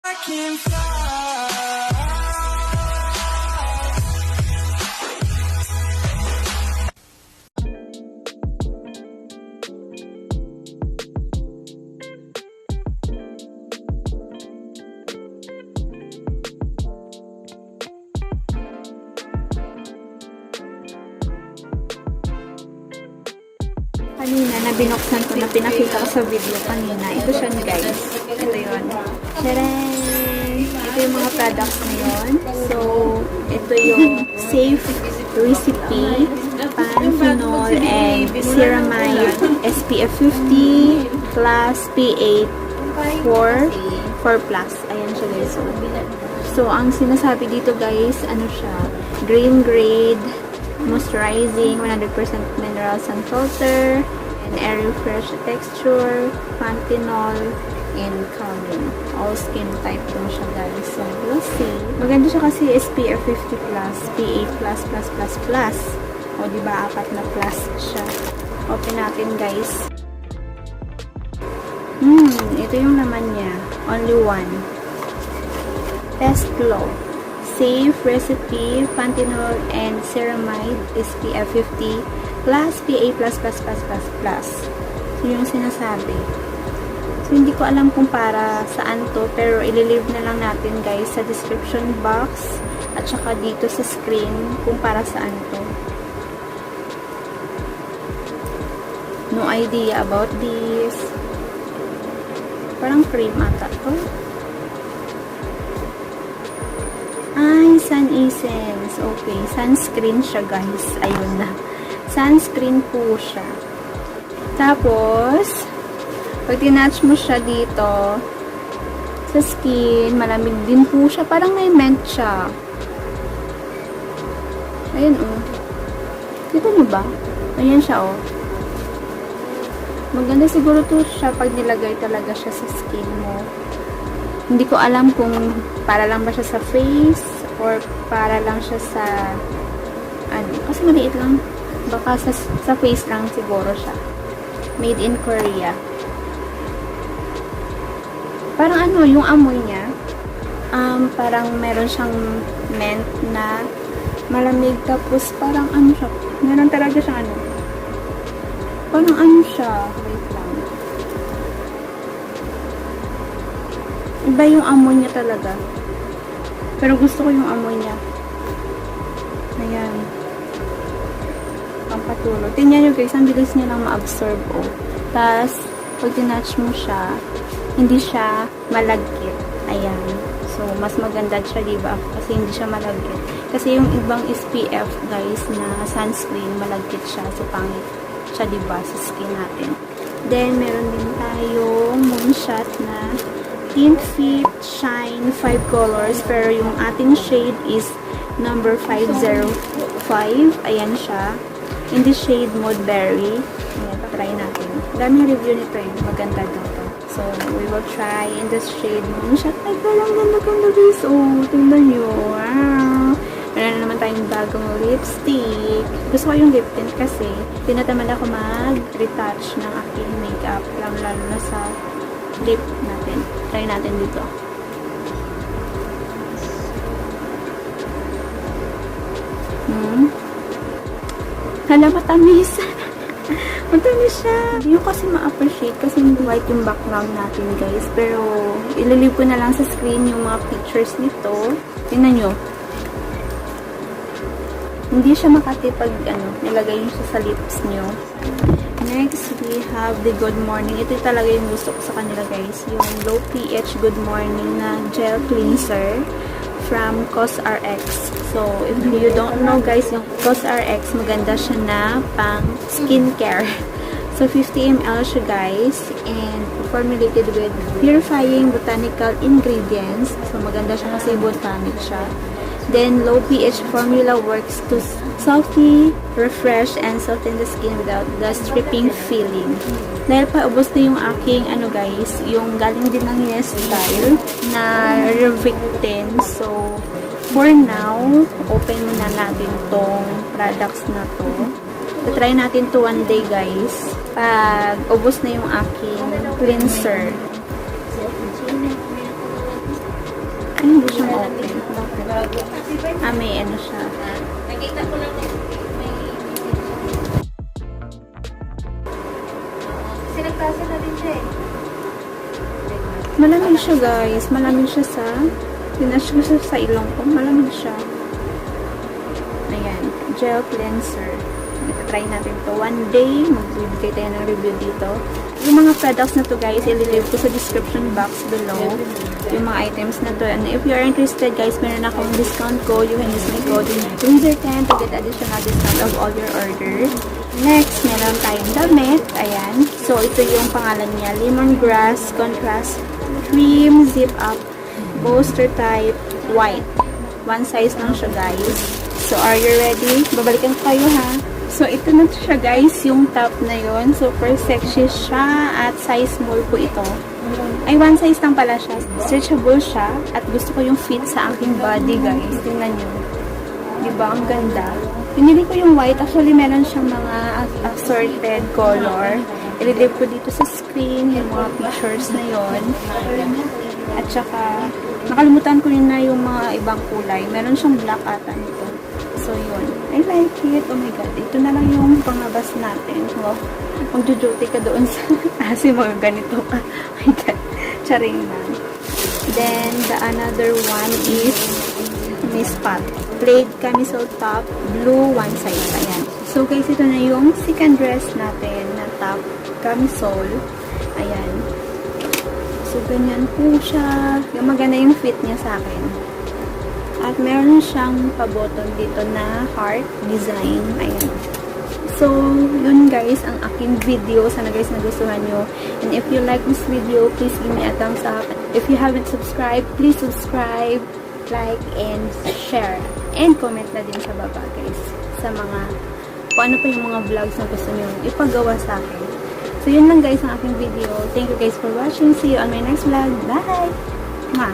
Kanina, na binuksan ko, na pinakita ko sa video kanina. Ito siya, guys. Ito yun. Tadaan! Ito yung mga products na yun. So, ito yung safe recipe, panthenol, and ceramide SPF 50 plus PA 4+. Ayan siya, guys. So, ang sinasabi dito, guys, ano siya, green grade, moisturizing, 100% mineral sun filter, and air refresh texture, panthenol, and calming. All skin type lang siya, guys. So, we'll see. Maganda siya kasi SPF 50+, PA++++. O, diba, 4 na plus siya. Open natin, guys. Ito yung naman niya. Only one. Test glow. Safe recipe, panthenol, and ceramide SPF 50 plus PA+++++. So, yung sinasabi. So, hindi ko alam kung para saan to, pero ililive na lang natin, guys, sa description box at saka dito sa screen kung para saan to. No idea about this. Parang cream ata to. Ay, sun essence. Okay, sunscreen siya, guys. Ayun na. Sunscreen po siya. Tapos, pag tinatch mo siya dito, sa skin, malamig din po siya. Parang may mint siya. Ayun, oh. Kita mo ba? Ayan siya, oh. Maganda siguro to siya pag nilagay talaga siya sa skin mo. Hindi ko alam kung para lang ba siya sa face or para lang siya sa ano, kasi maliit lang. Baka sa face lang siguro siya. Made in Korea. Parang ano, yung amoy niya, parang meron siyang mint na malamig, tapos parang ano siya, meron talaga siyang ano, parang ano siya, wait lang. Iba yung amoy niya talaga. Pero gusto ko yung amoy niya. Ayan. Pampatulo. Tingnan nyo, guys, ang bilis niya lang ma-absorb, oh. Tapos, pag tinatch mo siya, hindi siya malagkit. Ayan. So, mas maganda siya, diba? Kasi hindi siya malagkit. Kasi yung ibang SPF, guys, na sunscreen, malagkit siya. So, pangit siya, diba? Sa skin natin. Then, meron din tayong moonshot na Tint Fit Shine 5 colors, pero yung ating shade is number 505. Ayan siya. In the shade Mood Berry. Ayan, try natin. Daming review nito eh. Maganda dito. So, we will try in this shade Moonshot. Ay, parang ganda-ganda guys. Oh, tingnan nyo. Wow. Meron na naman tayong bagong lipstick. Gusto ko yung lip tint kasi tinatamad ako mag-retouch ng aking makeup. Lalo na sa lip natin. Try natin dito. Hala, matamis. Matamis siya. Hindi ko kasi ma-appreciate kasi white yung background natin, guys. Pero, ililive ko na lang sa screen yung mga pictures nito. Tingnan nyo. Hindi siya makati pag, nilagay nyo siya sa lips nyo. Next, we have the Good Morning. Ito talaga yung gusto ko sa kanila, guys. Yung low pH Good Morning na gel cleanser from COSRX. So, if you don't know, guys, yung COSRX, maganda siya na pang skincare. So, 50 ml siya, guys. And formulated with purifying botanical ingredients. So, maganda siya kasi botanic siya. Then, low pH formula works to softly refresh and soften the skin without the stripping feeling. Dahil paubos na yung aking, guys, yung galing din ng YesStyle na Revictin. So, for now, open muna natin tong products na to. So, try natin to one day, guys. Pag ubos na yung aking cleanser. Ay, hindi siya open. Bakit? Ah, may ano siya. Nakita ko lang may sinagtasa na din siya eh. Malamig siya, guys. Malamig siya sa... Pinash ko siya sa ilong ko. Malamig siya. Ayan. Gel cleanser. Try natin to. One day, magbibigay tayo ng review dito. Yung mga products na to, guys, ililive ko sa description box below. Yung mga items na to. And if you are interested, guys, meron akong discount code. You can use my code RWIZVlogs10 to get additional discount of all your orders. Next, meron tayong damit. Ayan. So, ito yung pangalan niya. Lemongrass Contrast Cream Zip Up Bolster Type White. One size lang siya, guys. So, are you ready? Babalikan ko kayo, ha? So, ito na siya, guys. Yung top na yon. Super sexy siya. At size small po ito. Ay, one size lang pala siya. Stretchable siya. At gusto ko yung fit sa aking body, guys. Tingnan nyo. Diba? Ang ganda. Pinili ko yung white. Actually, meron siyang mga assorted color. Ililive ko dito sa screen. Yung mga pictures na yon. At saka, nakalimutan ko yun na yung mga ibang kulay. Meron siyang black ata nito. So, yun. I like it. Oh my God. Ito na lang yung panglabas natin. Wow. Magjo-jote ka doon sa... Kasi mga ganito ka. Oh my God. Charing lang. Then, the another one is Miss Pat. Plaid camisole top. Blue one size. Ayan. So, guys, ito na yung second dress natin na top camisole. Ayan. So, ganyan po siya. Yung maganda yung fit niya sa akin. At meron siyang pa-button dito na heart design. Ayan. So, yun guys, ang aking video. Sana guys nagustuhan nyo. And if you like this video, please give me a thumbs up. If you haven't subscribed, please subscribe, like, and share. And comment na din sa baba guys. Sa mga, kung ano pa yung mga vlogs na gusto nyo ipagawa sa akin. So, yun lang guys ang aking video. Thank you guys for watching. See you on my next vlog. Bye! Mwah!